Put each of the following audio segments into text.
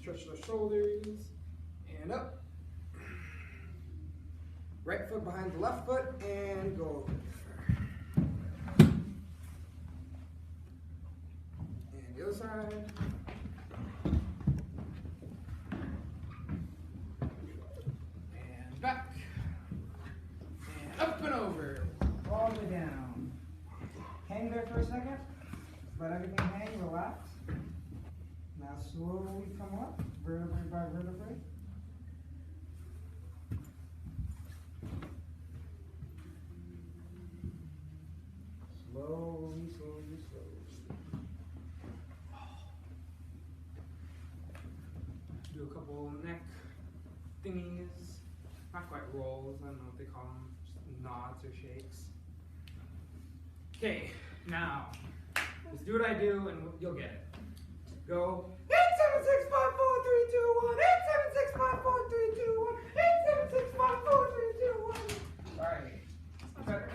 Stretch the shoulders and up. Right foot behind the left foot and go over. And the other side. And back. And up and over. All the way down. Hang there for a second. Let everything hang, relax. Now slowly come up, vertebrae by vertebrae. Slowly, slowly, slowly. Do a couple neck thingies. Not quite rolls, I don't know what they call them. Just nods or shakes. Okay, now, just do what I do and you'll get it. Go. 87654321876543218765432. Alright. Better.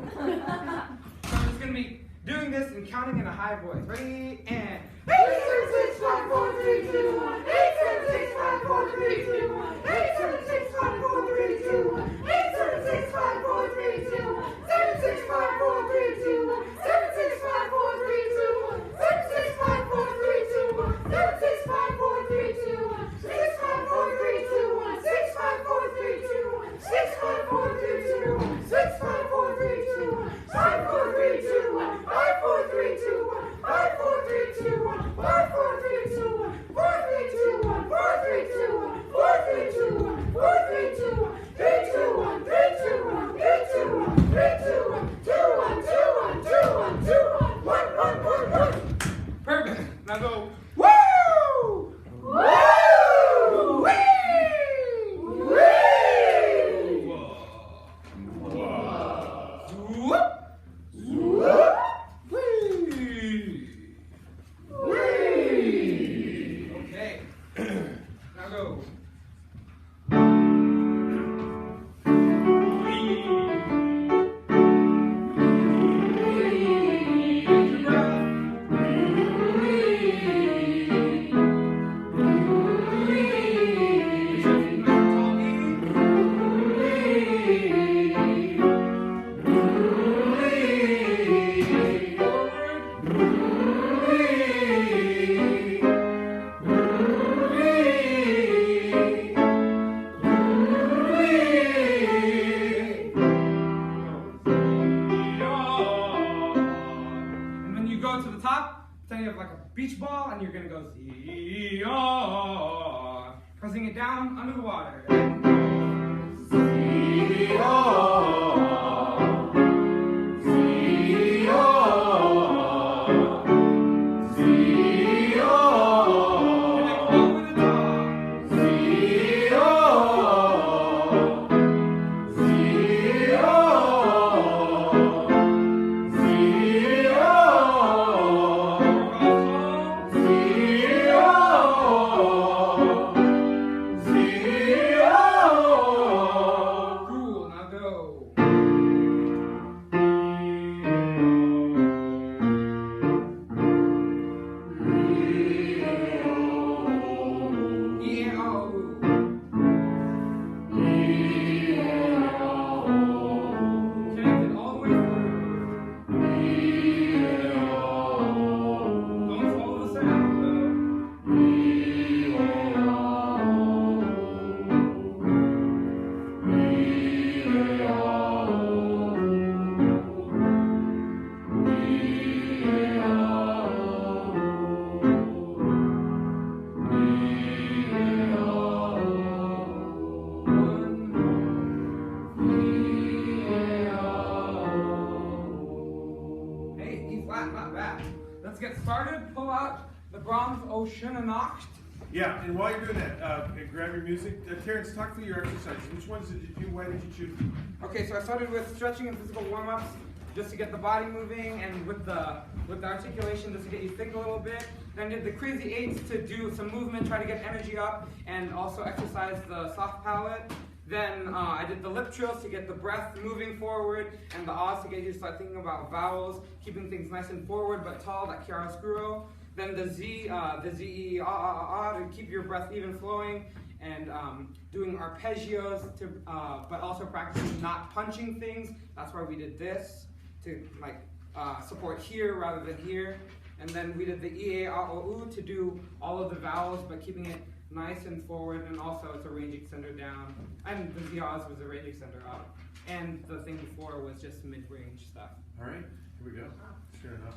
So I'm just gonna be doing this and counting in a high voice. Ready? And 87654321876543218765432187654321876543218. Perfect. Now go. Woo! Woo! Woo! Okay. Now go. Go to the top, then you have like a beach ball, and you're gonna go see-oh, pressing it down under the water. Not bad. Let's get started. Pull out the Brahms Oceanacht. Yeah, and while you're doing that, grab your music. Terrence, talk through your exercises. Which ones did you do? Why did you choose? Okay, so I started with stretching and physical warm-ups just to get the body moving, and with the articulation just to get you think a little bit. Then I did the crazy eights to do some movement, try to get energy up, and also exercise the soft palate. Then I did the lip trills to get the breath moving forward, and the ahs to get you to start thinking about vowels, keeping things nice and forward but tall, that chiaroscuro. Then the Z, E, ah, ah, ah, to keep your breath even flowing, and doing arpeggios, but also practicing not punching things. That's why we did this, to like support here rather than here. And then we did the E, A, A, O, U to do all of the vowels, but keeping it nice and forward, and also it's a range extender down. And the Z's was a range extender up. And the thing before was just mid-range stuff. All right, here we go. Sure enough.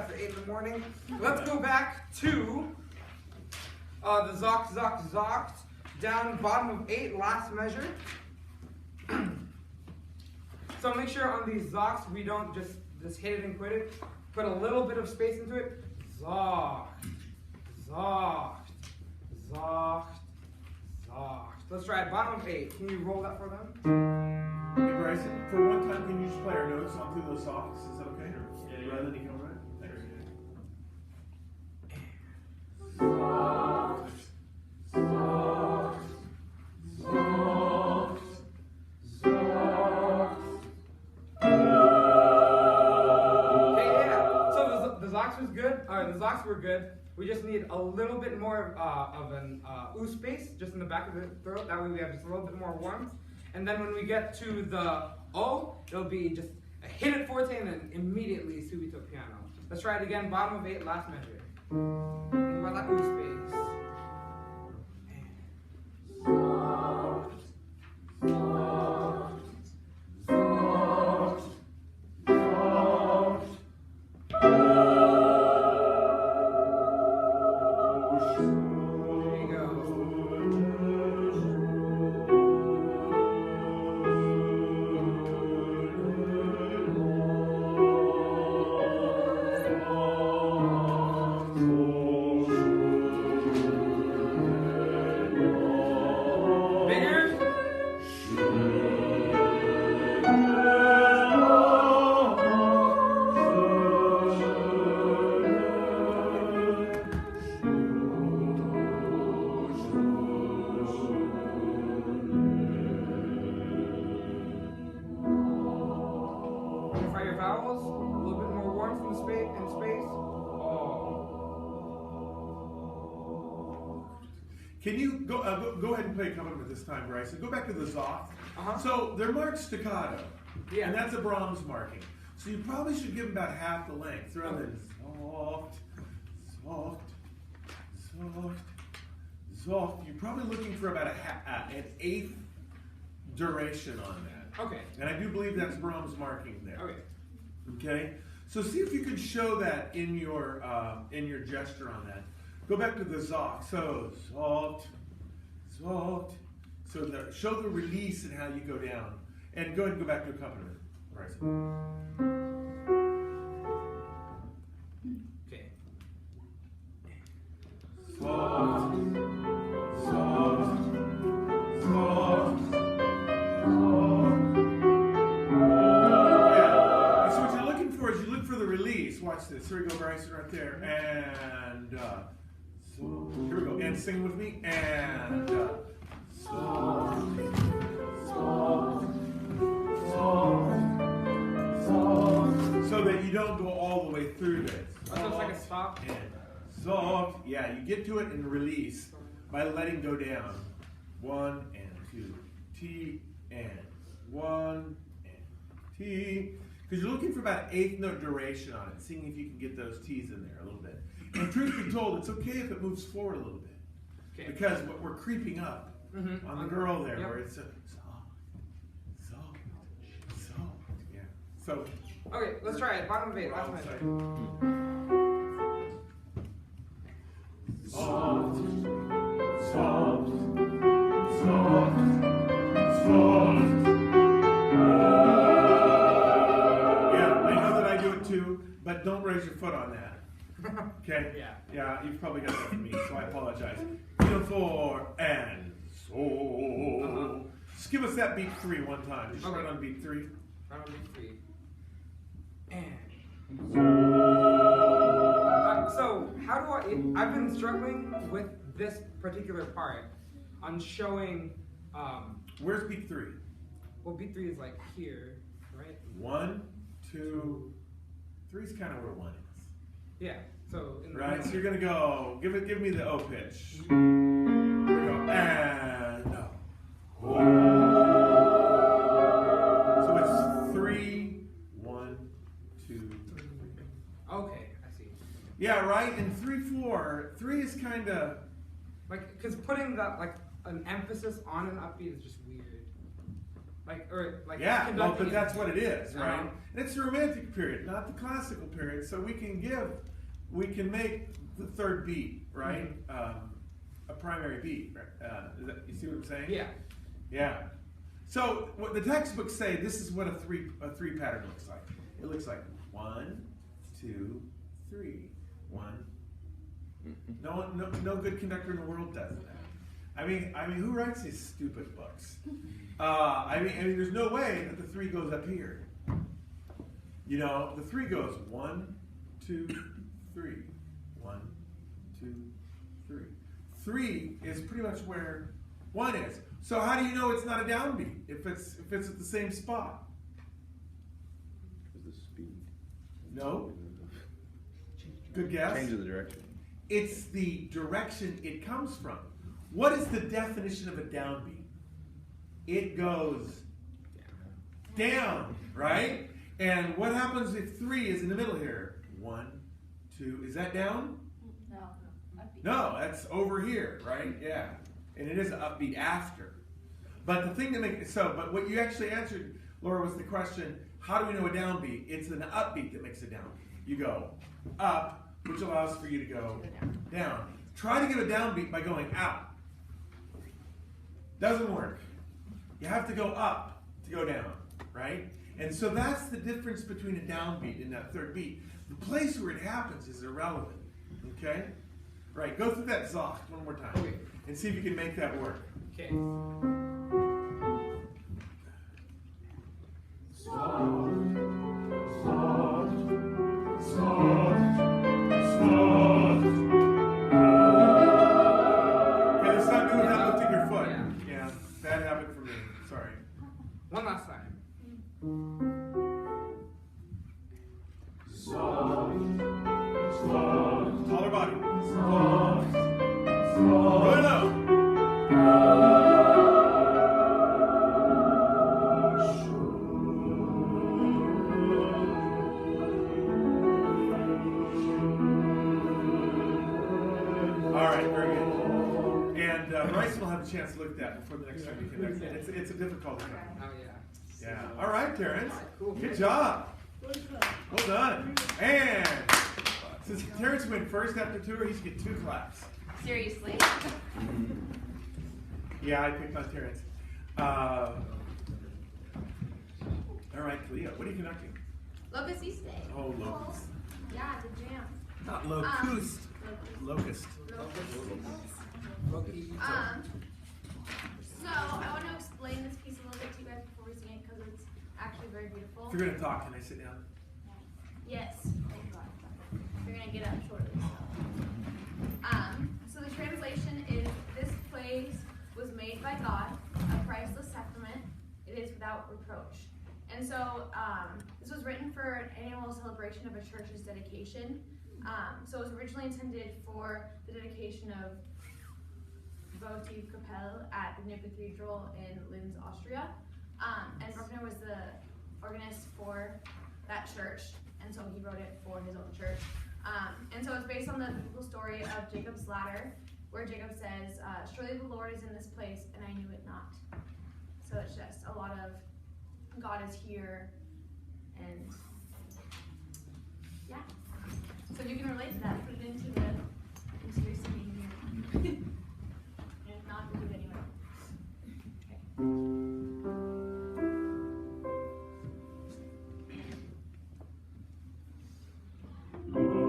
for 8 in the morning. Let's go back to the zokt, zokt, zokt, down bottom of 8, last measure. So make sure on these zokts we don't just hit it and quit it. Put a little bit of space into it. Zokt, zokt, zokt, soft. Let's try it. Bottom of 8. Can you roll that for them? Hey Bryson, for one time, can you just play our notes on through those softs? Is that okay? Or rather than you come right? Thanks. Soft, soft, soft, soft. Okay, yeah. So the Zox was good. Alright, the Zox were good. We just need a little bit more of an ooh space just in the back of the throat. That way we have just a little bit more warmth. And then when we get to the O, it'll be just a hit it forte and then immediately subito piano. Let's try it again. Bottom of 8, last measure. Think about that ooh space. Soft, soft, soft, soft. There you go. Bigger? Try your vowels. A little bit more warmth in space. Oh. Can you go ahead and play accompaniment this time, Bryson? Go back to the Zoff. Uh-huh. So they're marked staccato, Yeah. and that's a Brahms marking. So you probably should give them about half the length, rather than soft, soft, soft, soft. You're probably looking for about an eighth duration on that. Okay. And I do believe that's Brahms marking there. Okay. Okay. So see if you can show that in your gesture on that. Go back to the Zoff. So soft, soft. So show the release and how you go down. And go ahead and go back to accompaniment. Right. Okay. Soft, soft, soft, soft. Yeah. And so what you're looking for is you look for the release. Watch this. Here we go, Bryson, right there. And so here we go. And sing with me. And soft, soft, soft, soft. So that you don't go all the way through this. That looks like a stop. And soft. Yeah, you get to it and release by letting go down. 1 and 2. T and 1 and T. Because you're looking for about an eighth note duration on it, seeing if you can get those T's in there a little bit. And truth be told, it's okay if it moves forward a little bit. Okay. Because what we're creeping up on the girl there, Yep. where it's soft, soft, soft. Yeah. So. Okay, let's try it. Bottom of 8, last measure. Soft, soft, soft, soft. Yeah, I know that I do it too, but don't raise your foot on that. Okay? Yeah. Yeah, you've probably got that from me, so I apologize. 4 and so. Just give us that beat 3 one time. Just Okay. run on beat 3. Round of 3. And. So, how do I've been struggling with this particular part on showing, Where's beat 3? well, beat 3 is like here, right? 1, 2, 3 is kind of where 1 is. Yeah, so in the Right, middle. so you're gonna go. Give me the O pitch. Here we go. And no. So it's 3, 1, 2, 3. Okay, I see. Yeah, right. And 3, 4. 3 is kind of. Like, because putting that, like, an emphasis on an upbeat is just weird. Yeah, well, conducting but it- that's what it is, right? Uh-huh. And it's the romantic period, not the classical period. So we can make the third beat, right? A primary beat. Right? You see what I'm saying? Yeah. Yeah. So what the textbooks say, this is what a three pattern looks like. It looks like 1, 2, 3, 1. No good conductor in the world does that. I mean, who writes these stupid books? I mean, there's no way that the 3 goes up here. You know, the 3 goes 1, 2, 3. 1, 2, 3. 3 is pretty much where 1 is. So how do you know it's not a downbeat if it's at the same spot? The speed. No. Good guess. Change of the direction. It's the direction it comes from. What is the definition of a downbeat? It goes down, right? And what happens if 3 is in the middle here? 1, 2, is that down? No, that's over here, right? Yeah. And it is an upbeat after. But the thing to make but what you actually answered, Laura, was the question, how do we know a downbeat? It's an upbeat that makes a downbeat. You go up, which allows for you to go down. Try to get a downbeat by going out. Doesn't work. You have to go up to go down, right? And so that's the difference between a downbeat and that 3rd beat. The place where it happens is irrelevant, okay? Right, go through that Zocht one more time. Okay. And see if you can make that work. Okay. Okay, let's not do it without lifting your foot. Yeah, bad habit for me. Sorry. One last time. Taller body. Really low. All right, very good. And Bryson will have a chance to look at that before the next time you connect. It's a difficult one. Oh yeah. Yeah. All right, Terrence. Cool. Good job. Well done. And since Terrence went first after 2, he should get 2 claps. Seriously. Yeah, I picked on Terrence. All right, Cleo, what are you conducting? Locust East Day. Oh, locust. Yeah, the jam. Not locust. Locust. So I want to explain this piece a little bit to you guys before we sing it because it's actually very beautiful. If you're going to talk, can I sit down? Yes. Thank God. You're gonna get up shortly. So the translation is: "This place was made by God, a priceless sacrament. It is without reproach." And so this was written for an annual celebration of a church's dedication. So it was originally intended for the dedication of Votivkapelle at the New Cathedral in Linz, Austria. And Bruckner was the organist for that church, and so he wrote it for his own church. And so it's based on the biblical story of Jacob's ladder, where Jacob says, "Surely the Lord is in this place, and I knew it not." So it's just a lot of God is here, and yeah. So if you can relate to that, put it into your singing here. And if not, we'll do it anyway. Okay. Lord,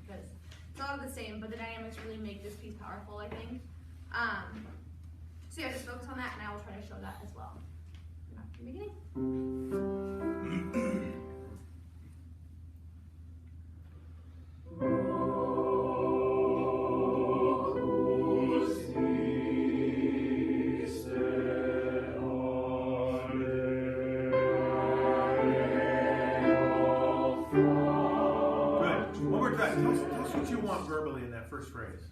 because it's a lot of the same, but the dynamics really make this piece powerful, I think. So yeah, just focus on that, and I will try to show that as well. Back to the beginning. Tell us what you want verbally in that first phrase.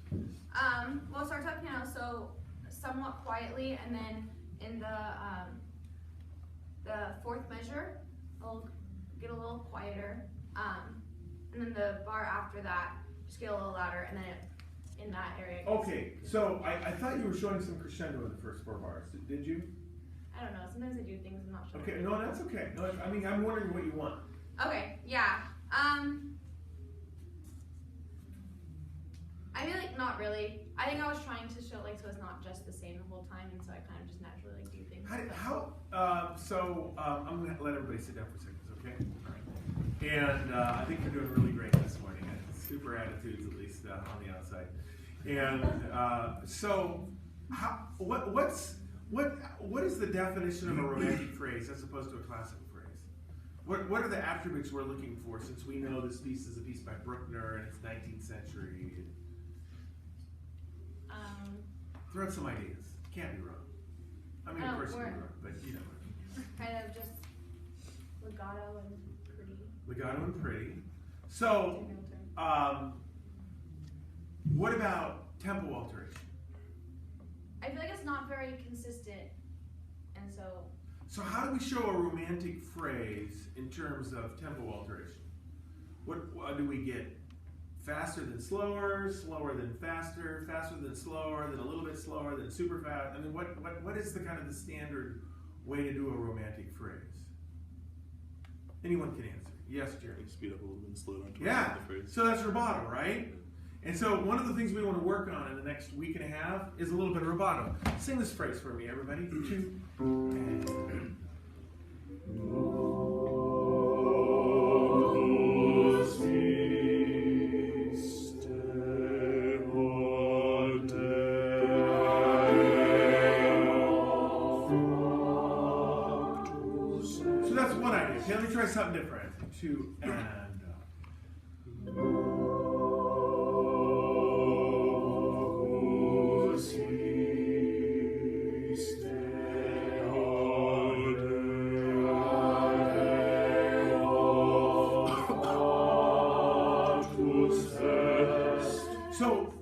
Well, it starts out piano, so somewhat quietly, and then in the fourth measure, it'll get a little quieter, and then the bar after that just get a little louder, and then in that area. Okay, so I thought you were showing some crescendo in the first 4 bars. Did you? I don't know. Sometimes I do things I'm not sure. Okay, no, that's okay. No, I mean, I'm wondering what you want. Okay, yeah. I feel like not really. I think I was trying to show so it's not just the same the whole time, and so I kind of just naturally do things. I'm gonna let everybody sit down for a second, okay? All right. And I think you're doing really great this morning. Super attitudes, at least on the outside. And what is the definition of a romantic phrase as opposed to a classical phrase? What are the attributes we're looking for, since we know this piece is a piece by Bruckner and it's 19th century? Throw out some ideas. Can't be wrong. I mean, of course you can be wrong, but you know. Kind of just legato and pretty. Legato and pretty. So, what about tempo alteration? I feel like it's not very consistent, and so. So how do we show a romantic phrase in terms of tempo alteration? What do we get? Faster than slower, slower than faster, faster than slower, then a little bit slower, then super fast. I mean, what is the kind of the standard way to do a romantic phrase? Anyone can answer. Yes, Jerry. Speed up a little bit and slow down. Yeah. The phrase. So that's rubato, right? And so one of the things we want to work on in the next week and a half is a little bit of rubato. Sing this phrase for me, everybody. 2 and. Okay, let me try something different. 2 and. So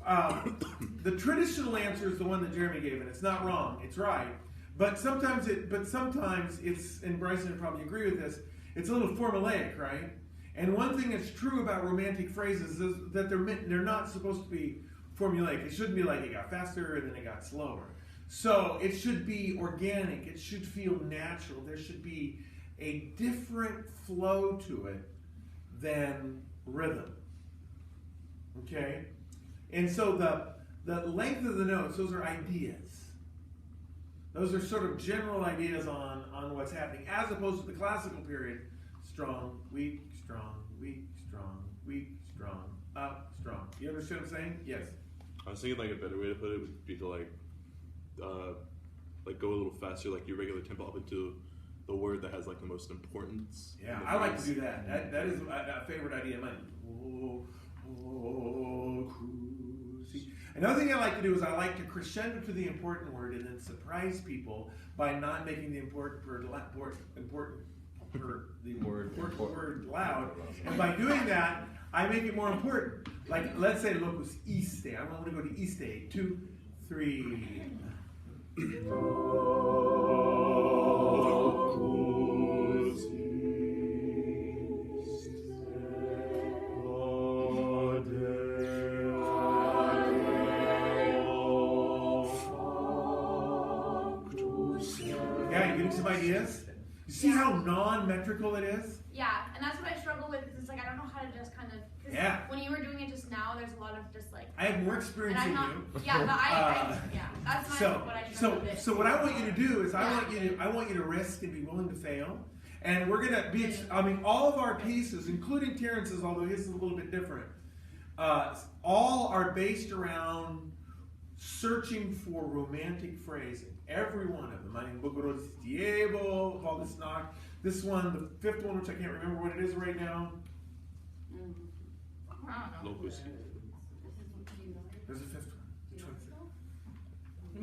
the traditional answer is the one that Jeremy gave, and it's not wrong. It's right. But sometimes it's, and Bryson would probably agree with this, it's a little formulaic, right? And one thing that's true about romantic phrases is that they're not supposed to be formulaic. It shouldn't be like it got faster and then it got slower. So it should be organic. It should feel natural. There should be a different flow to it than rhythm. Okay? And so the length of the notes, those are ideas. Those are sort of general ideas on what's happening, as opposed to the classical period. Strong, weak, strong, weak, strong, weak, strong, up, strong. You understand what I'm saying? Yes. I was thinking a better way to put it would be to go a little faster, like your regular tempo up into the word that has the most importance. Yeah, I like to do that. That is a favorite idea of mine. Another thing I like to do is I like to crescendo to the important word and then surprise people by not making the important word loud. And by doing that, I make it more important. Like, let's say locus iste. I want to go to iste. 2, 3. Yeah, you getting some ideas? You see how non-metrical it is? Yeah, and that's what I struggle with, because it's I don't know how to just kind of, when you were doing it just now, there's a lot of just I have more experience than you. Yeah, but that's what I struggle with. So what I want you to do is I want you to risk and be willing to fail. And we're gonna be, all of our pieces, including Terrence's, although his is a little bit different, all are based around searching for romantic phrasing. Every one of them. I mean, Bogorodiego, Valdesnak. This one, the fifth one, which I can't remember what it is right now. Locus. There's a fifth one. Which one is it?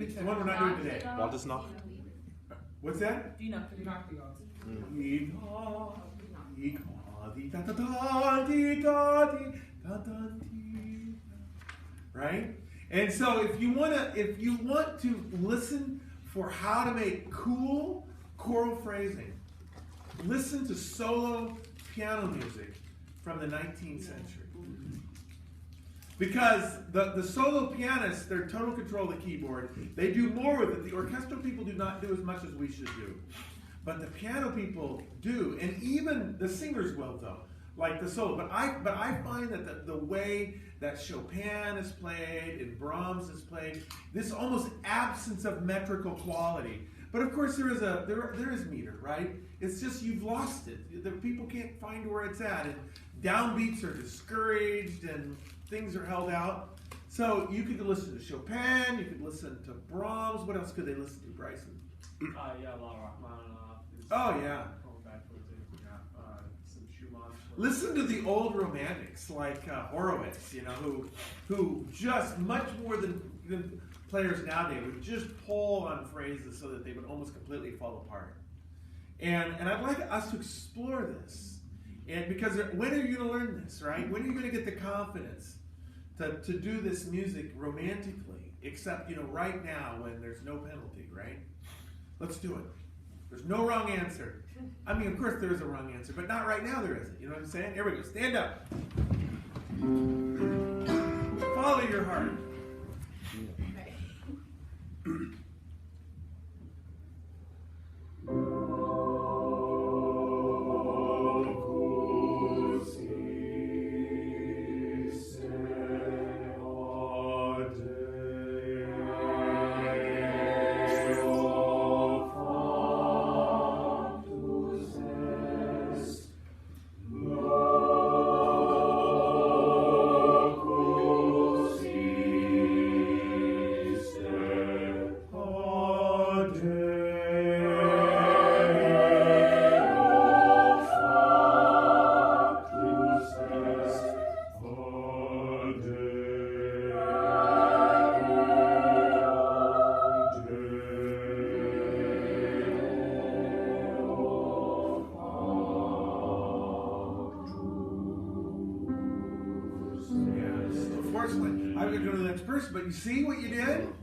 It's the one we're not doing today. Valdesnak. What's that? Right? And so if you want to listen for how to make cool choral phrasing, listen to solo piano music from the 19th century. Because the solo pianists, they're total control of the keyboard. They do more with it. The orchestral people do not do as much as we should do. But the piano people do. And even the singers will, though, like the solo. But I find that the way that Chopin is played and Brahms is played, this almost absence of metrical quality. But of course there is meter, right? It's just you've lost it. The people can't find where it's at. And downbeats are discouraged and things are held out. So you could listen to Chopin, you could listen to Brahms. What else could they listen to, Bryson? Yeah, La Rachmaninoff. Oh, yeah. Going back towards it. Yeah. Some Schumann. Listen to the old romantics like Horowitz, who just much more than players nowadays would just pull on phrases so that they would almost completely fall apart. And I'd like us to explore this. And because when are you going to learn this, right? When are you going to get the confidence to do this music romantically, except, right now when there's no penalty, right? Let's do it. There's no wrong answer. I mean, of course there is a wrong answer, but not right now there isn't. You know what I'm saying? Here we go. Stand up. Follow your heart. But you see what you did? I don't know.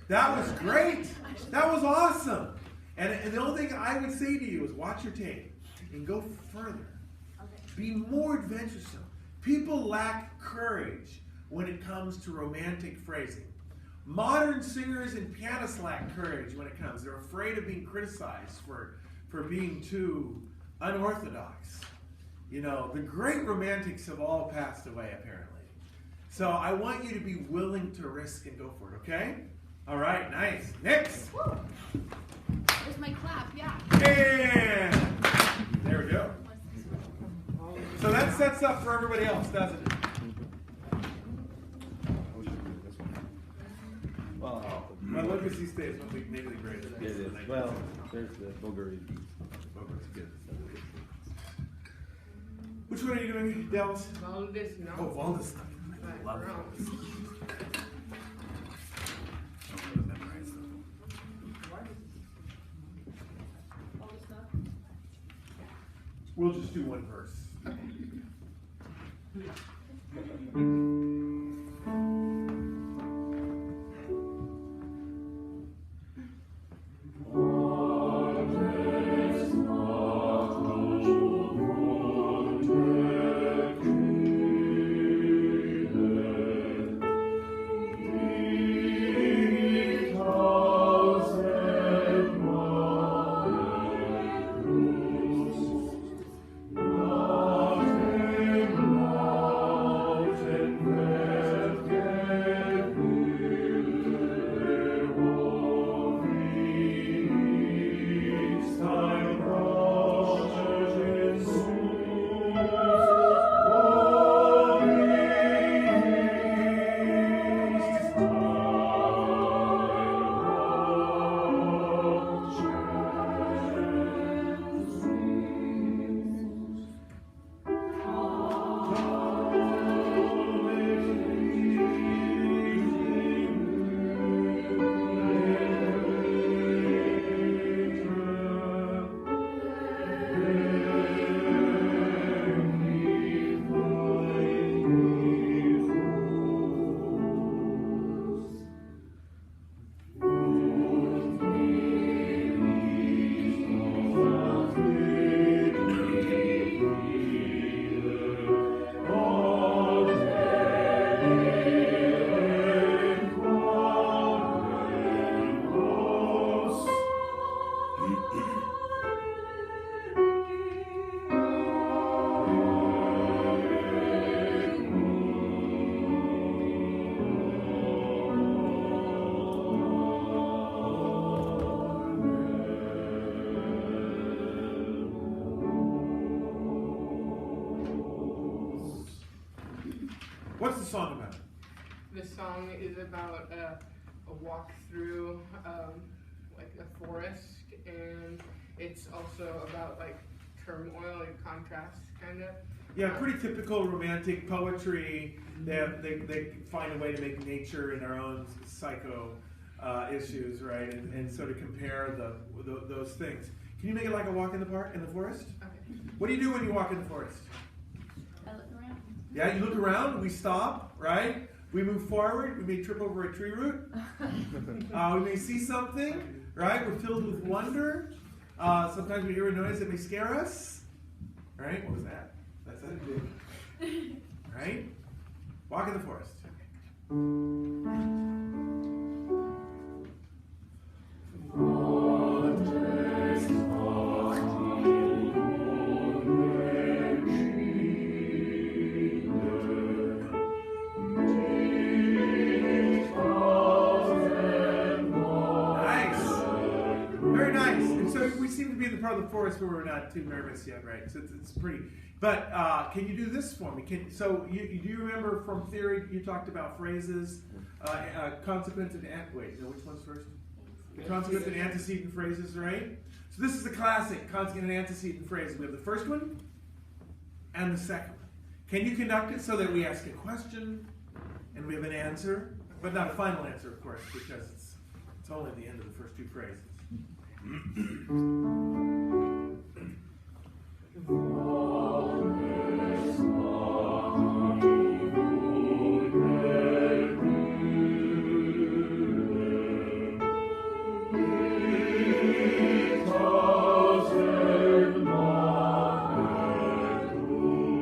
That was great. That was awesome. And the only thing I would say to you is watch your tape and go further. Okay. Be more adventuresome. People lack courage when it comes to romantic phrasing. Modern singers and pianists lack courage when it comes. They're afraid of being criticized for being too unorthodox. The great romantics have all passed away, apparently. So I want you to be willing to risk and go for it, okay? All right, nice. Next. Woo. There's my clap, yeah. And there we go. So that sets up for everybody else, doesn't it? Well, My legacy stays with me, maybe the greatest. it is. Well, there's the Bulgarian. Which one are you doing, Dallas? Valdez, no. Oh, Valdez. Love it. We'll just do one verse. Oh song about? The song is about a walk through like a forest, and it's also about like turmoil and contrast, kind of. Yeah, pretty typical romantic poetry. They find a way to make nature and our own psycho issues, right? And so to compare those things. Can you make it like a walk in the park, in the forest? Okay. What do you do when you walk in the forest? I look around. Yeah, you look around, we stop, right? We move forward, we may trip over a tree root. We may see something, right? We're filled with wonder. Sometimes we hear a noise that may scare us. Right? What was that? That's it. Right? Walk in the forest. The part of the forest where we're not too nervous yet, right? So it's pretty. But can you do this for me? So do you remember from theory you talked about phrases, consequent and wait, no, which one's first? The consequent and antecedent phrases, right? So this is a classic consequent and antecedent phrase. We have the first one and the second one. Can you conduct it so that we ask a question and we have an answer, but not a final answer, of course, because it's only the end of the first two phrases.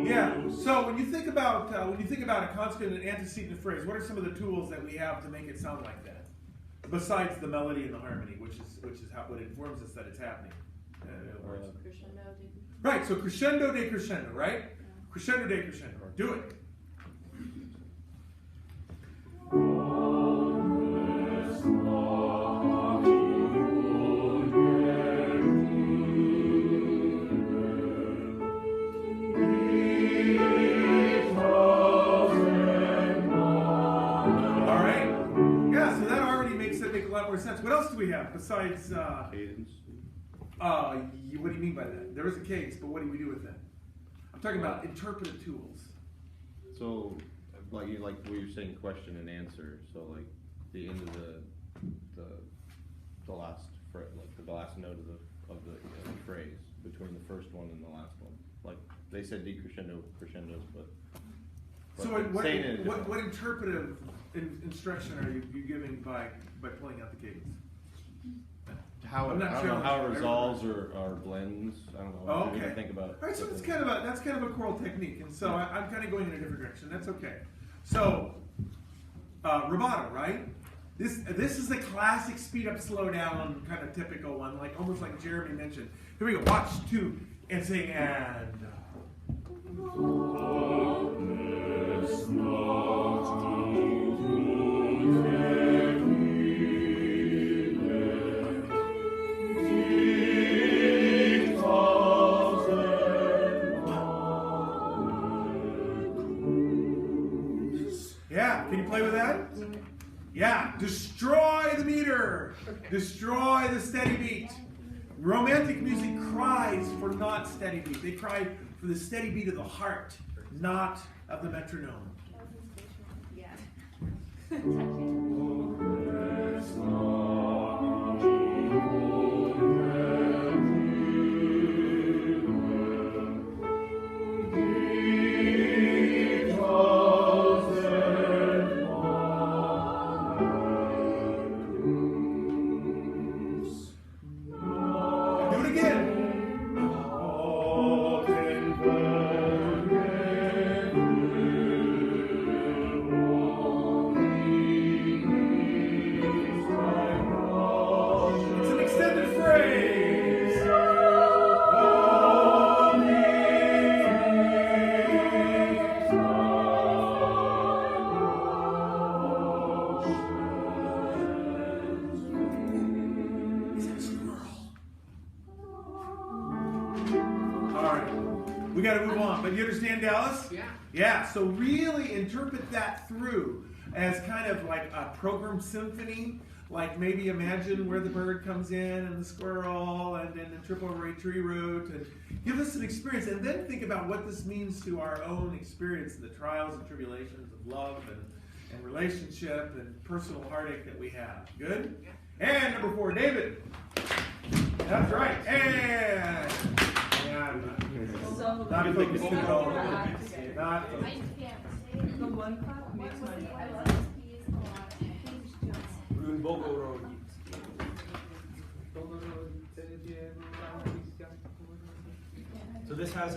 Yeah. So when you think about a consequent and antecedent phrase, what are some of the tools that we have to make it sound like that? Besides the melody and the harmony, which is what informs us that it's happening. Crescendo, Right, so crescendo, decrescendo, right? Crescendo, decrescendo. Do it. Sense. What else do we have besides cadence? What do you mean by that? There is a cadence, but what do we do with that? I'm talking about interpretive tools. So, like what you're saying, question and answer. So, like the end of the last like the last note of the phrase between the first one and the last one. Like they said, decrescendo, crescendos, but so what interpretive instruction are you giving by pulling out the cadence? How it resolves or blends. I don't know. Oh, okay. Think about it. All right, so that's kind of a choral technique, and so I'm kind of going in a different direction. That's okay. So rubato, right? This is the classic speed up, slow down kind of typical one, like almost like Jeremy mentioned. Here we go. Watch two and sing and. Yeah, can you play with that? Yeah, destroy the meter, destroy the steady beat. Romantic music cries for not steady beat. They cry for the steady beat of the heart, not of the metronome. Yeah. We got to move on, but you understand, Dallas? Yeah. Yeah, so really interpret that through as kind of like a program symphony. Like maybe imagine where the bird comes in and the squirrel and then the triple array tree root, and give us an experience, and then think about what this means to our own experience in the trials and tribulations of love and relationship and personal heartache that we have. Good? And number 4, David. That's right. And yeah, not focused at all. Not focused. The one clap makes my So this has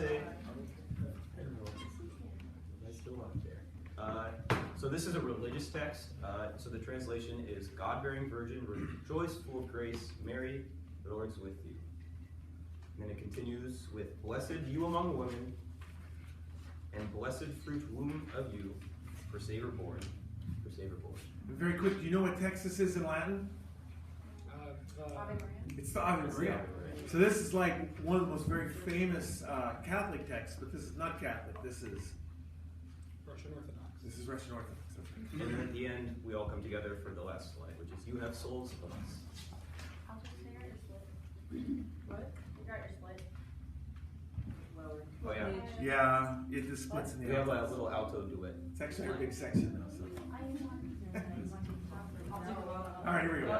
so this is a religious text. So the translation is, God-bearing virgin, rejoice, full of grace, Mary, the Lord is with you. And then it continues with, blessed you among women, and blessed fruit womb of you, for Savior born, for Savior born. Very quick, do you know what text this is in Latin? It's the Ave Maria. So this is like one of the most very famous Catholic texts, but this is not Catholic. This is Russian Orthodox. This is Russian Orthodox. And then at the end, we all come together for the last slide, which is, you have souls of us. What? You got your split. Oh yeah. Yeah, it just splits in We the have a altos. little alto duet. It's actually a big section though. So. All right, here we go.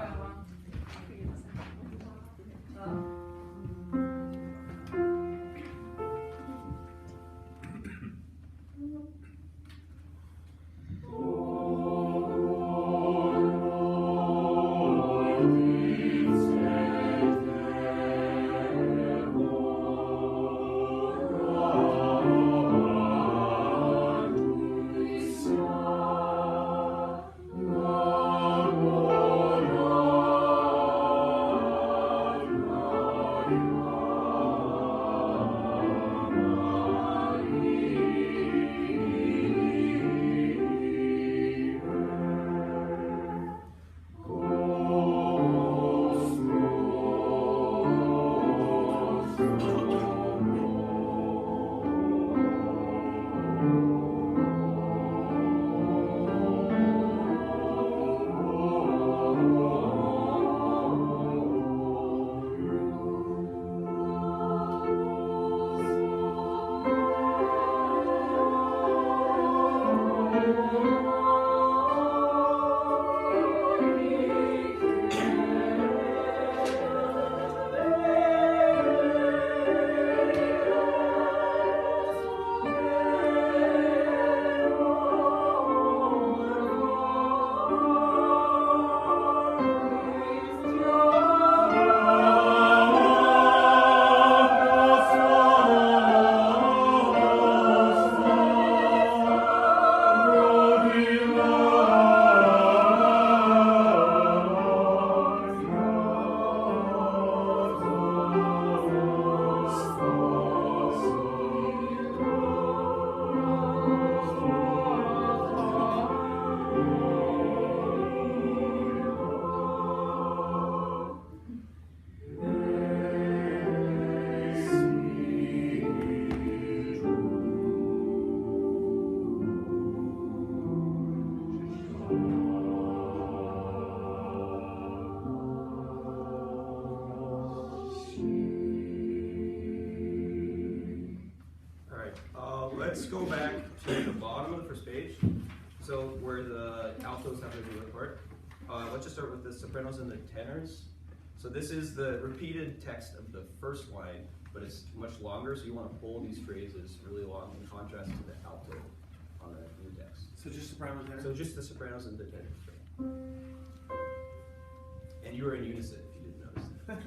Let's go back to the bottom of the first page. So where the altos have their duet part. Let's just start with the sopranos and the tenors. So this is the repeated text of the first line, but it's much longer, so you want to pull these phrases really long in contrast to the alto on the new text. So just soprano tenor? So just the sopranos and the tenors. And you were in unison, if you didn't notice that.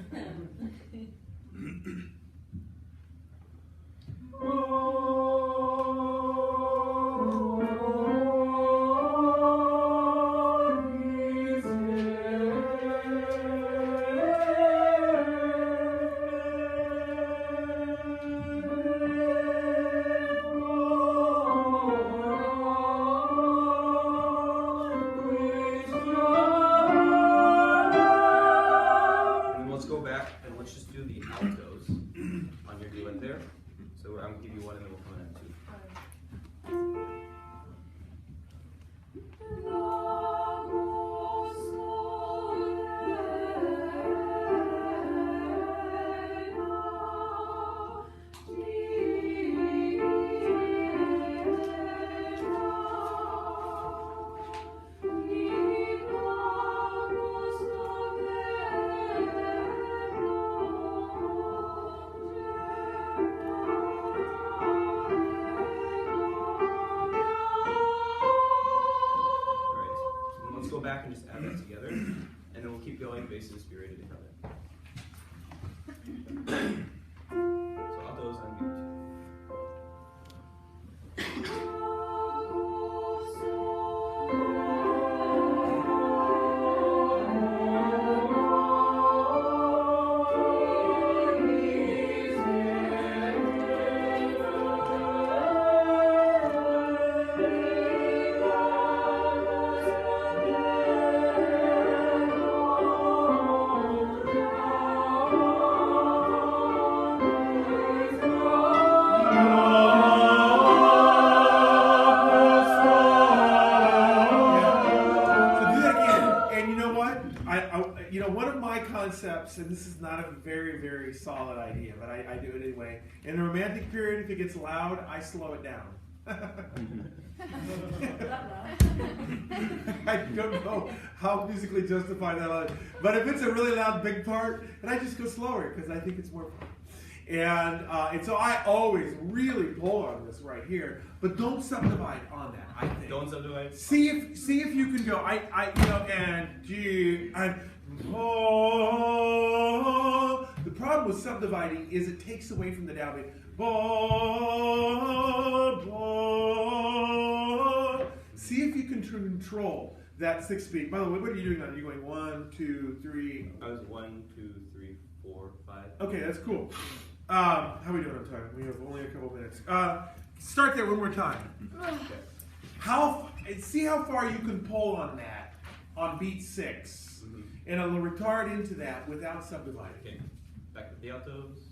Let's just do the altos on your duet there. So I'm gonna give you one and then we'll come back and just add that together, and then we'll keep going. Basses, be ready to come in. So altos on beat 2. Concepts, and this is not a very, very solid idea, but I do it anyway. In the romantic period, if it gets loud, I slow it down. I don't know how musically justified that is, but if it's a really loud big part, then I just go slower because I think it's more fun. And so I always really pull on this right here, but don't subdivide on that. I think Don't subdivide. see if you can go. And G and oh. The problem with subdividing is it takes away from the downbeat. See if you can control that 6 beat. By the way, what are you doing now? Are you going 1, 2, 3? I was 1, 2, 3, 4, 5. Okay, that's cool. How are we doing on time? We have only a couple minutes. Start there one more time. Okay. See how far you can pull on that on beat 6. And it'll retard into that without subdividing. Okay. Back to the altos.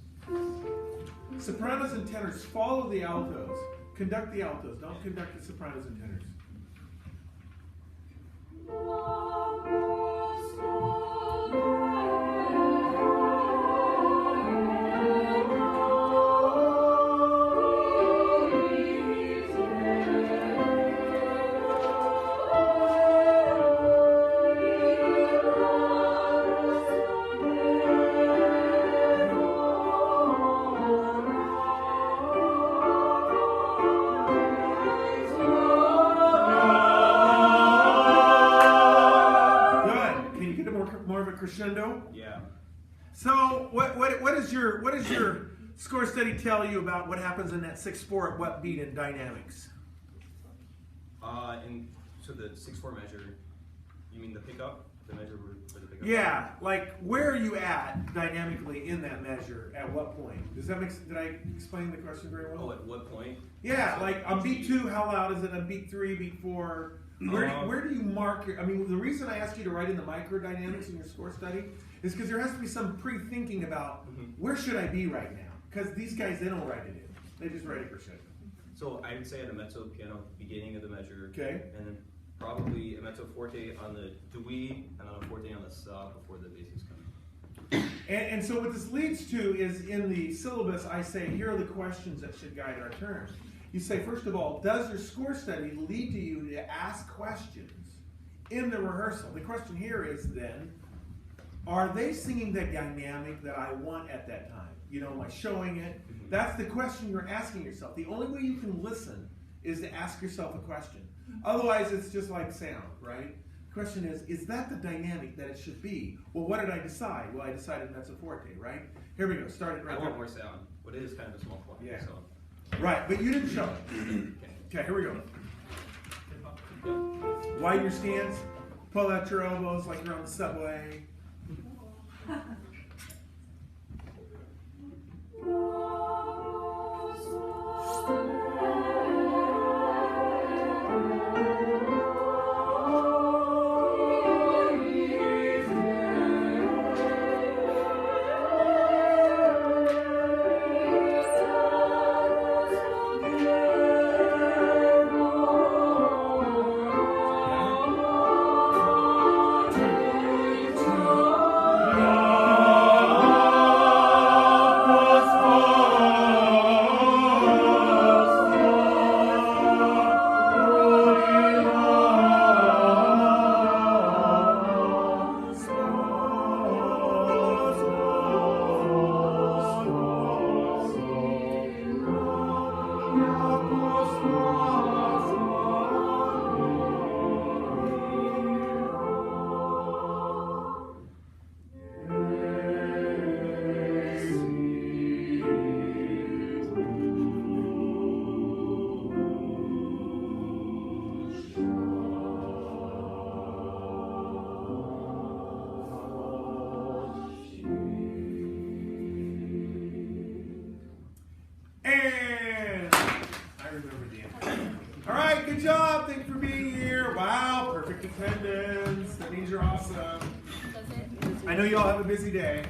Sopranos and tenors follow the altos. Conduct the altos. Don't conduct the sopranos and tenors. Crescendo. Yeah. So what does your score study tell you about what happens in that 6/4 at what beat in dynamics? So the 6/4 measure, you mean the pickup? The measure for the pickup? Yeah, like where are you at dynamically in that measure at what point? Does that did I explain the question very well? Oh, at what point? Yeah, like on beat 2, how loud is it? On beat 3, beat 4? Where do you mark your, I mean, the reason I asked you to write in the microdynamics in your score study is because there has to be some pre-thinking about where should I be right now? Because these guys, they don't write it in. They just write it crescendo. So I would say at a mezzo piano, beginning of the measure. Okay. And then probably a mezzo forte on the dui, and then a forte on the sa before the basses come in. And so what this leads to is in the syllabus, I say, here are the questions that should guide our turn. You say, first of all, does your score study lead to you to ask questions in the rehearsal? The question here is then, are they singing the dynamic that I want at that time? You know, am I showing it? That's the question you're asking yourself. The only way you can listen is to ask yourself a question. Otherwise, it's just like sound, right? The question is that the dynamic that it should be? Well, what did I decide? Well, I decided mezzo forte, right? Here we go. Start it right I there. want more sound. But it is kind of a small point. Yeah. So. Right, but you didn't show it. Okay, here we go. Widen your stance. Pull out your elbows like you're on the subway. remember the end. All right, good job. Thank you for being here. Wow, perfect attendance. That means you're awesome. I know you all have a busy day.